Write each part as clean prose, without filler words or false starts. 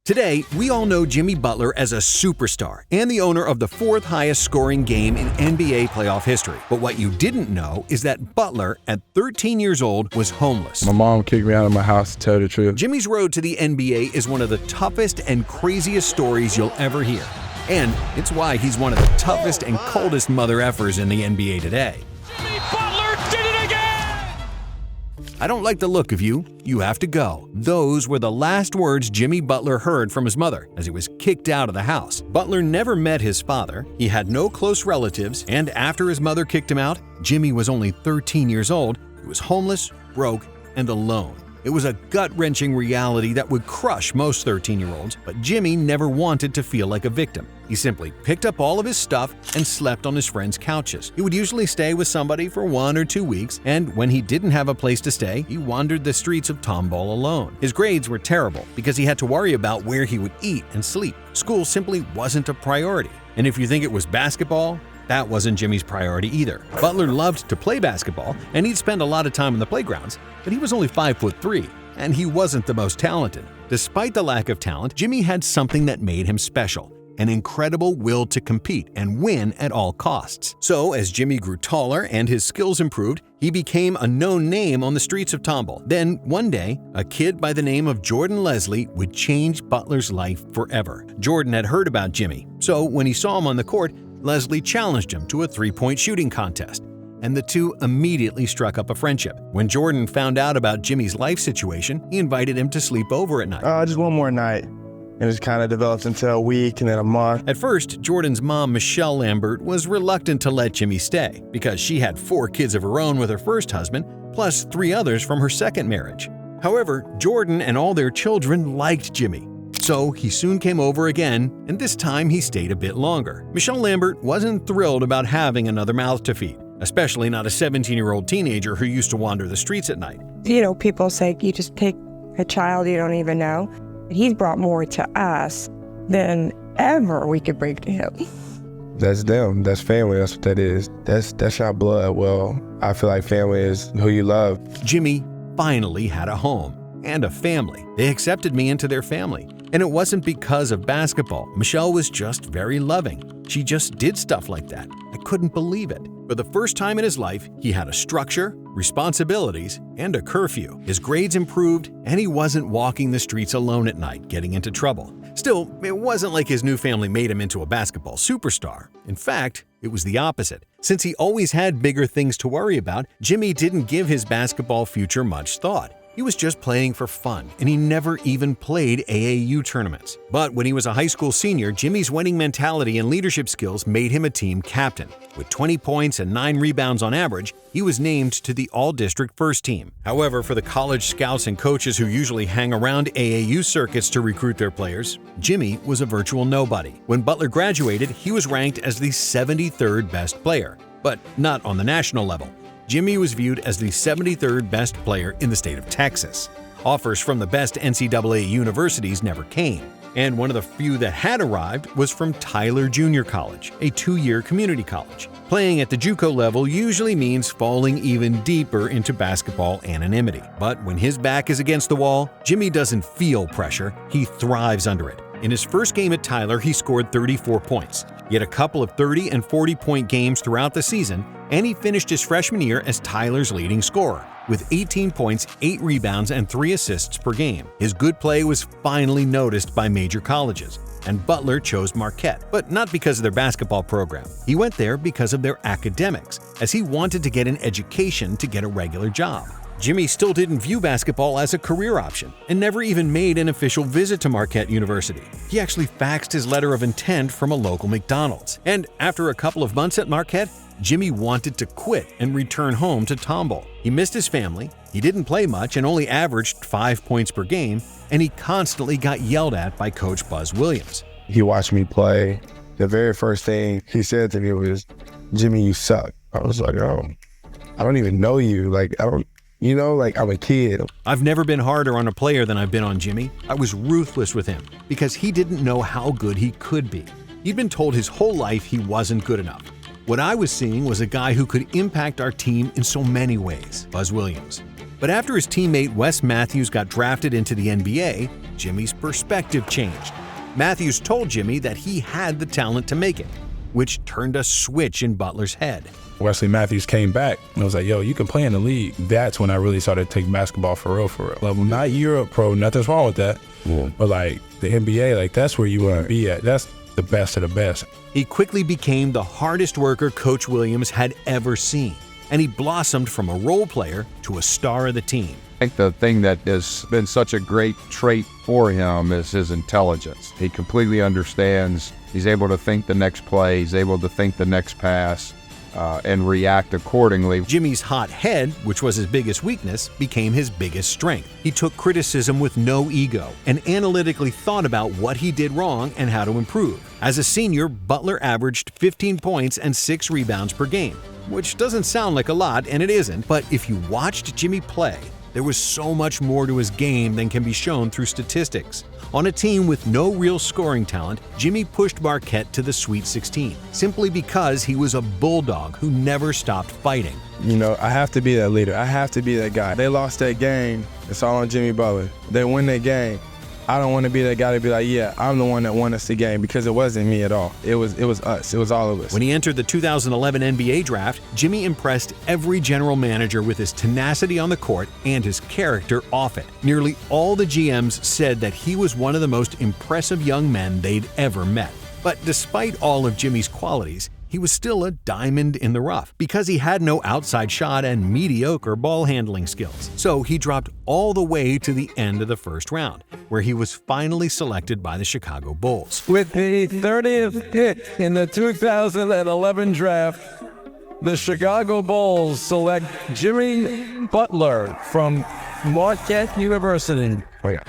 Today, we all know Jimmy Butler as a superstar and the owner of the fourth highest scoring game in NBA playoff history. But what you didn't know is that Butler, at 13 years old, was homeless. My mom kicked me out of my house, to tell the truth. Jimmy's road to the NBA is one of the toughest and craziest stories you'll ever hear. And it's why he's one of the toughest and coldest mother effers in the NBA today. Jimmy Butler did it again! I don't like the look of you. You have to go. Those were the last words Jimmy Butler heard from his mother as he was kicked out of the house. Butler never met his father. He had no close relatives. And after his mother kicked him out, Jimmy was only 13 years old. He was homeless, broke, and alone. It was a gut-wrenching reality that would crush most 13-year-olds, but Jimmy never wanted to feel like a victim. He simply picked up all of his stuff and slept on his friends' couches. He would usually stay with somebody for 1 or 2 weeks, and when he didn't have a place to stay, he wandered the streets of Tomball alone. His grades were terrible because he had to worry about where he would eat and sleep. School simply wasn't a priority. And if you think it was basketball, that wasn't Jimmy's priority either. Butler loved to play basketball, and he'd spend a lot of time on the playgrounds, but he was only 5'3", and he wasn't the most talented. Despite the lack of talent, Jimmy had something that made him special: an incredible will to compete and win at all costs. So, as Jimmy grew taller and his skills improved, he became a known name on the streets of Tomball. Then, one day, a kid by the name of Jordan Leslie would change Butler's life forever. Jordan had heard about Jimmy, so when he saw him on the court, Leslie challenged him to a three-point shooting contest, and the two immediately struck up a friendship. When Jordan found out about Jimmy's life situation, he invited him to sleep over at night. Just one more night. And it kind of developed into a week and then a month. At first, Jordan's mom, Michelle Lambert, was reluctant to let Jimmy stay because she had 4 kids of her own with her first husband, plus 3 others from her second marriage. However, Jordan and all their children liked Jimmy. So he soon came over again, and this time he stayed a bit longer. Michelle Lambert wasn't thrilled about having another mouth to feed, especially not a 17-year-old teenager who used to wander the streets at night. You know, people say you just pick a child you don't even know. He's brought more to us than ever we could bring to him. That's them. That's family. That's what that is. That's our blood. Well, I feel like family is who you love. Jimmy finally had a home and a family. They accepted me into their family. And it wasn't because of basketball. Michelle was just very loving. She just did stuff like that. I couldn't believe it. For the first time in his life, he had a structure, responsibilities, and a curfew. His grades improved, and he wasn't walking the streets alone at night, getting into trouble. Still, it wasn't like his new family made him into a basketball superstar. In fact, it was the opposite. Since he always had bigger things to worry about, Jimmy didn't give his basketball future much thought. He was just playing for fun, and he never even played AAU tournaments. But when he was a high school senior, Jimmy's winning mentality and leadership skills made him a team captain. With 20 points and 9 rebounds on average, he was named to the all-district first team. However, for the college scouts and coaches who usually hang around AAU circuits to recruit their players, Jimmy was a virtual nobody. When Butler graduated, he was ranked as the 73rd best player, but not on the national level. Jimmy was viewed as the 73rd best player in the state of Texas. Offers from the best NCAA universities never came, and one of the few that had arrived was from Tyler Junior College, a 2-year community college. Playing at the JUCO level usually means falling even deeper into basketball anonymity. But when his back is against the wall, Jimmy doesn't feel pressure, he thrives under it. In his first game at Tyler, he scored 34 points. He had a couple of 30 and 40-point games throughout the season, and he finished his freshman year as Tyler's leading scorer, with 18 points, 8 rebounds, and 3 assists per game. His good play was finally noticed by major colleges, and Butler chose Marquette, but not because of their basketball program. He went there because of their academics, as he wanted to get an education to get a regular job. Jimmy still didn't view basketball as a career option and never even made an official visit to Marquette University. He actually faxed his letter of intent from a local McDonald's. And after a couple of months at Marquette, Jimmy wanted to quit and return home to Tomball. He missed his family, he didn't play much and only averaged 5 points per game, and he constantly got yelled at by Coach Buzz Williams. He watched me play. The very first thing he said to me was, "Jimmy, you suck." I was like, "Oh, I don't even know you. Like, I don't." You know, like I'm a kid. I've never been harder on a player than I've been on Jimmy. I was ruthless with him because he didn't know how good he could be. He'd been told his whole life he wasn't good enough. What I was seeing was a guy who could impact our team in so many ways. Buzz Williams. But after his teammate Wes Matthews got drafted into the NBA, Jimmy's perspective changed. Matthews told Jimmy that he had the talent to make it, which turned a switch in Butler's head. Wesley Matthews came back and was like, yo, you can play in the league. That's when I really started taking basketball for real. Level, not Europe pro, nothing's wrong with that. Yeah. But like the NBA, like that's where you want to be at. That's the best of the best. He quickly became the hardest worker Coach Williams had ever seen, and he blossomed from a role player to a star of the team. I think the thing that has been such a great trait for him is his intelligence. He completely understands. He's able to think the next play. He's able to think the next pass and react accordingly. Jimmy's hot head, which was his biggest weakness, became his biggest strength. He took criticism with no ego and analytically thought about what he did wrong and how to improve. As a senior, Butler averaged 15 points and 6 rebounds per game, which doesn't sound like a lot, and it isn't, but if you watched Jimmy play, there was so much more to his game than can be shown through statistics. On a team with no real scoring talent, Jimmy pushed Marquette to the Sweet 16, simply because he was a bulldog who never stopped fighting. You know, I have to be that leader. I have to be that guy. They lost that game. It's all on Jimmy Butler. They win that game. I don't want to be that guy to be like, yeah, I'm the one that won us the game, because it wasn't me at all. It was us. It was all of us. When he entered the 2011 NBA draft, Jimmy impressed every general manager with his tenacity on the court and his character off it. Nearly all the GMs said that he was one of the most impressive young men they'd ever met. But despite all of Jimmy's qualities, he was still a diamond in the rough because he had no outside shot and mediocre ball handling skills. So he dropped all the way to the end of the first round, where he was finally selected by the Chicago Bulls. With the 30th pick in the 2011 draft, the Chicago Bulls select Jimmy Butler from Marquette University.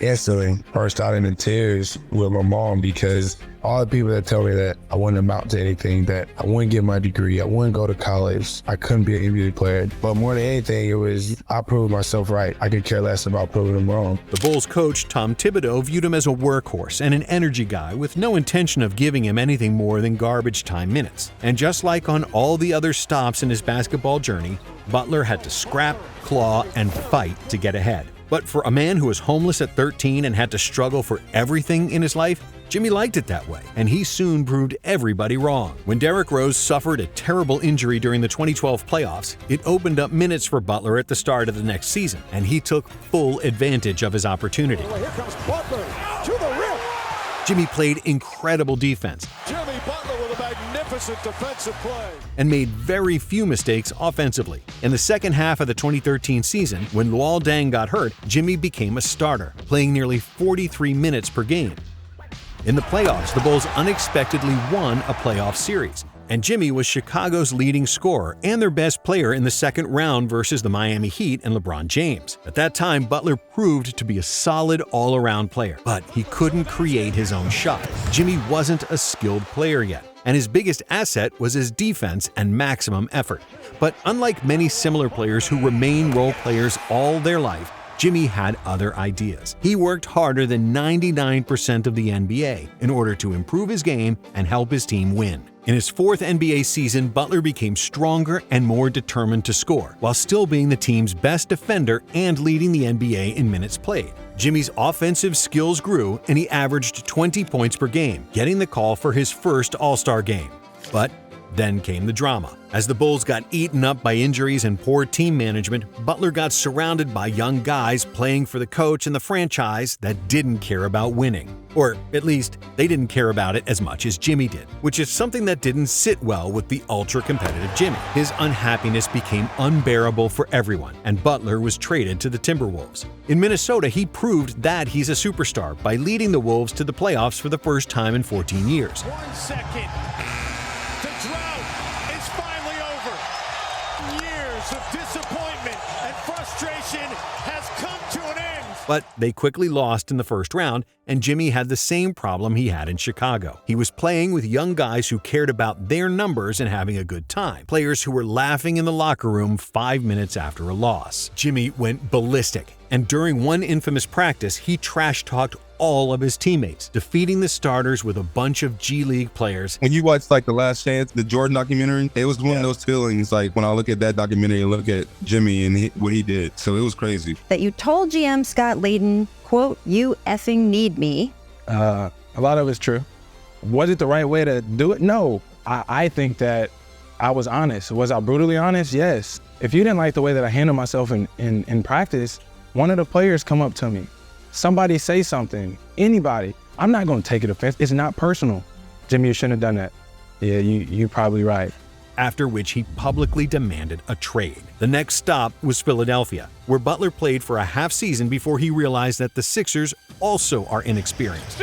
Instantly burst out into tears with my mom, because all the people that tell me that I wouldn't amount to anything, that I wouldn't get my degree, I wouldn't go to college, I couldn't be an NBA player. But more than anything, it was I proved myself right. I could care less about proving them wrong. The Bulls coach, Tom Thibodeau, viewed him as a workhorse and an energy guy with no intention of giving him anything more than garbage time minutes. And just like on all the other stops in his basketball journey, Butler had to scrap, claw, and fight to get ahead. But for a man who was homeless at 13 and had to struggle for everything in his life, Jimmy liked it that way, and he soon proved everybody wrong. When Derrick Rose suffered a terrible injury during the 2012 playoffs, it opened up minutes for Butler at the start of the next season, and he took full advantage of his opportunity. Here comes Butler to the rim. Jimmy played incredible defense. Jimmy Butler with a magnificent defensive play. And made very few mistakes offensively. In the second half of the 2013 season, when Luol Deng got hurt, Jimmy became a starter, playing nearly 43 minutes per game. In the playoffs, the Bulls unexpectedly won a playoff series, and Jimmy was Chicago's leading scorer and their best player in the second round versus the Miami Heat and LeBron James. At that time, Butler proved to be a solid all-around player, but he couldn't create his own shot. Jimmy wasn't a skilled player yet, and his biggest asset was his defense and maximum effort. But unlike many similar players who remain role players all their life, Jimmy had other ideas. He worked harder than 99% of the NBA in order to improve his game and help his team win. In his fourth NBA season, Butler became stronger and more determined to score, while still being the team's best defender and leading the NBA in minutes played. Jimmy's offensive skills grew, and he averaged 20 points per game, getting the call for his first All-Star game. But then came the drama. As the Bulls got eaten up by injuries and poor team management, Butler got surrounded by young guys playing for the coach and the franchise that didn't care about winning. Or at least, they didn't care about it as much as Jimmy did, which is something that didn't sit well with the ultra-competitive Jimmy. His unhappiness became unbearable for everyone, and Butler was traded to the Timberwolves. In Minnesota, he proved that he's a superstar by leading the Wolves to the playoffs for the first time in 14 years. 1 second. The drought is finally over. Years of disappointment and frustration has come to an end. But they quickly lost in the first round, and Jimmy had the same problem he had in Chicago. He was playing with young guys who cared about their numbers and having a good time, players who were laughing in the locker room 5 minutes after a loss. Jimmy went ballistic, and during one infamous practice, he trash-talked all of his teammates, defeating the starters with a bunch of G League players. When you watch like The Last Chance, the Jordan documentary, it was one of those feelings like when I look at that documentary and look at Jimmy and what he did. So it was crazy. That you told GM Scott Layden, quote, "You effing need me." A lot of it's true. Was it the right way to do it? No. I think that I was honest. Was I brutally honest? Yes. If you didn't like the way that I handled myself in practice, one of the players come up to me. Somebody say something. Anybody. I'm not going to take it offense. It's not personal. Jimmy, you shouldn't have done that. Yeah, you're probably right. After which he publicly demanded a trade. The next stop was Philadelphia, where Butler played for a half season before he realized that the Sixers also are inexperienced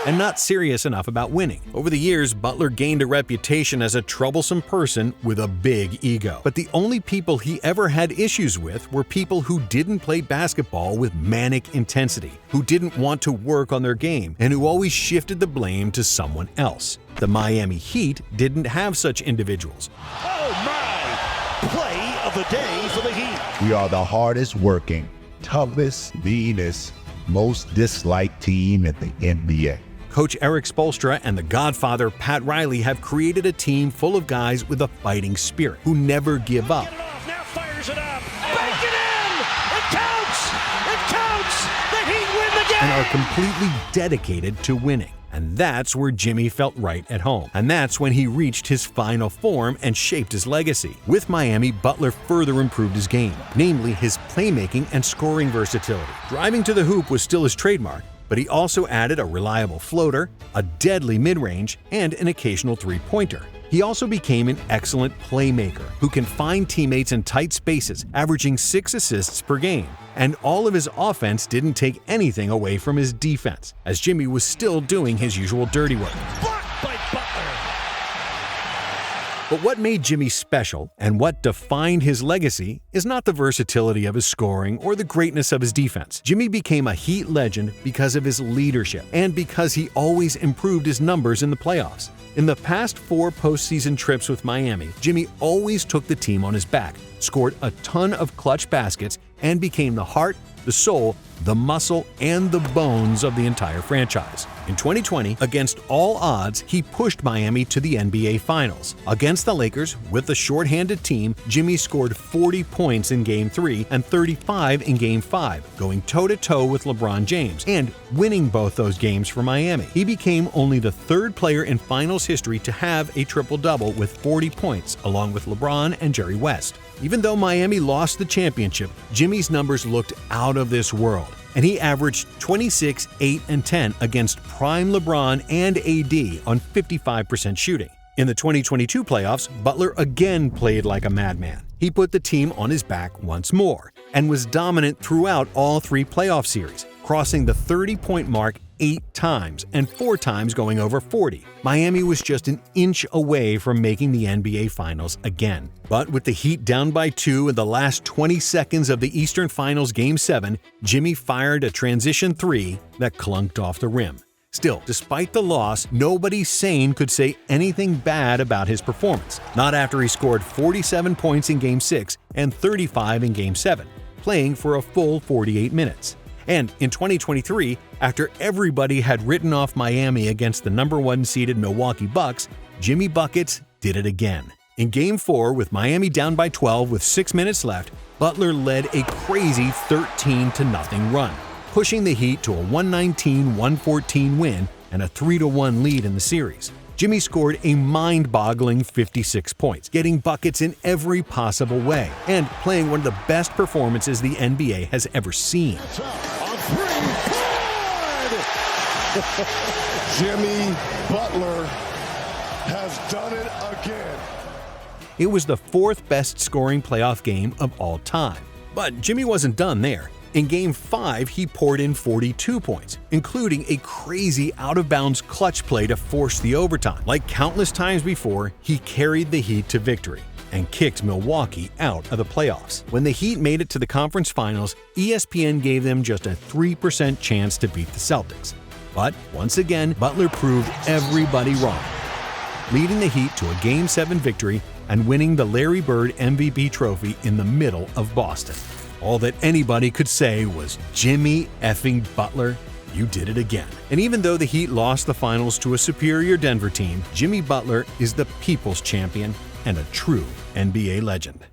and not serious enough about winning. Over the years, Butler gained a reputation as a troublesome person with a big ego. But the only people he ever had issues with were people who didn't play basketball with manic intensity, who didn't want to work on their game, and who always shifted the blame to someone else. The Miami Heat didn't have such individuals. Oh my! Play of the day for the Heat. We are the hardest working, toughest, meanest, most disliked team in the NBA. Coach Eric Spoelstra and the Godfather Pat Riley have created a team full of guys with a fighting spirit who never give up. Get it off, now fires it up. Bank it in! It counts! It counts! The Heat win the game! And are completely dedicated to winning. And that's where Jimmy felt right at home. And that's when he reached his final form and shaped his legacy. With Miami, Butler further improved his game, namely his playmaking and scoring versatility. Driving to the hoop was still his trademark, but he also added a reliable floater, a deadly mid-range, and an occasional three-pointer. He also became an excellent playmaker who can find teammates in tight spaces, averaging 6 assists per game. And all of his offense didn't take anything away from his defense, as Jimmy was still doing his usual dirty work. Blocked by Butler. But what made Jimmy special and what defined his legacy is not the versatility of his scoring or the greatness of his defense. Jimmy became a Heat legend because of his leadership and because he always improved his numbers in the playoffs. In the past 4 postseason trips with Miami, Jimmy always took the team on his back, scored a ton of clutch baskets, and became the heart, the soul, the muscle, and the bones of the entire franchise. In 2020, against all odds, he pushed Miami to the NBA Finals. Against the Lakers, with a shorthanded team, Jimmy scored 40 points in Game 3 and 35 in Game 5, going toe-to-toe with LeBron James, and winning both those games for Miami. He became only the 3rd player in Finals history to have a triple-double with 40 points, along with LeBron and Jerry West. Even though Miami lost the championship, Jimmy's numbers looked out of this world, and he averaged 26, 8, and 10 against prime LeBron and AD on 55% shooting. In the 2022 playoffs, Butler again played like a madman. He put the team on his back once more and was dominant throughout all 3 playoff series, crossing the 30-point mark 8 times and 4 times going over 40. Miami was just an inch away from making the NBA Finals again. But with the Heat down by 2 in the last 20 seconds of the Eastern Finals Game 7, Jimmy fired a transition 3 that clunked off the rim. Still, despite the loss, nobody sane could say anything bad about his performance. Not after he scored 47 points in Game 6 and 35 in Game 7, playing for a full 48 minutes. And in 2023, after everybody had written off Miami against the number 1 seeded Milwaukee Bucks, Jimmy Buckets did it again. In Game 4, with Miami down by 12 with 6 minutes left, Butler led a crazy 13-0 run, pushing the Heat to a 119-114 win and a 3-1 lead in the series. Jimmy scored a mind-boggling 56 points, getting buckets in every possible way, and playing one of the best performances the NBA has ever seen. Jimmy Butler has done it again. It was the 4th best scoring playoff game of all time. But Jimmy wasn't done there. In Game 5, he poured in 42 points, including a crazy out-of-bounds clutch play to force the overtime. Like countless times before, he carried the Heat to victory and kicked Milwaukee out of the playoffs. When the Heat made it to the conference finals, ESPN gave them just a 3% chance to beat the Celtics. But once again, Butler proved everybody wrong, leading the Heat to a Game 7 victory and winning the Larry Bird MVP trophy in the middle of Boston. All that anybody could say was, Jimmy effing Butler, you did it again. And even though the Heat lost the finals to a superior Denver team, Jimmy Butler is the people's champion and a true NBA legend.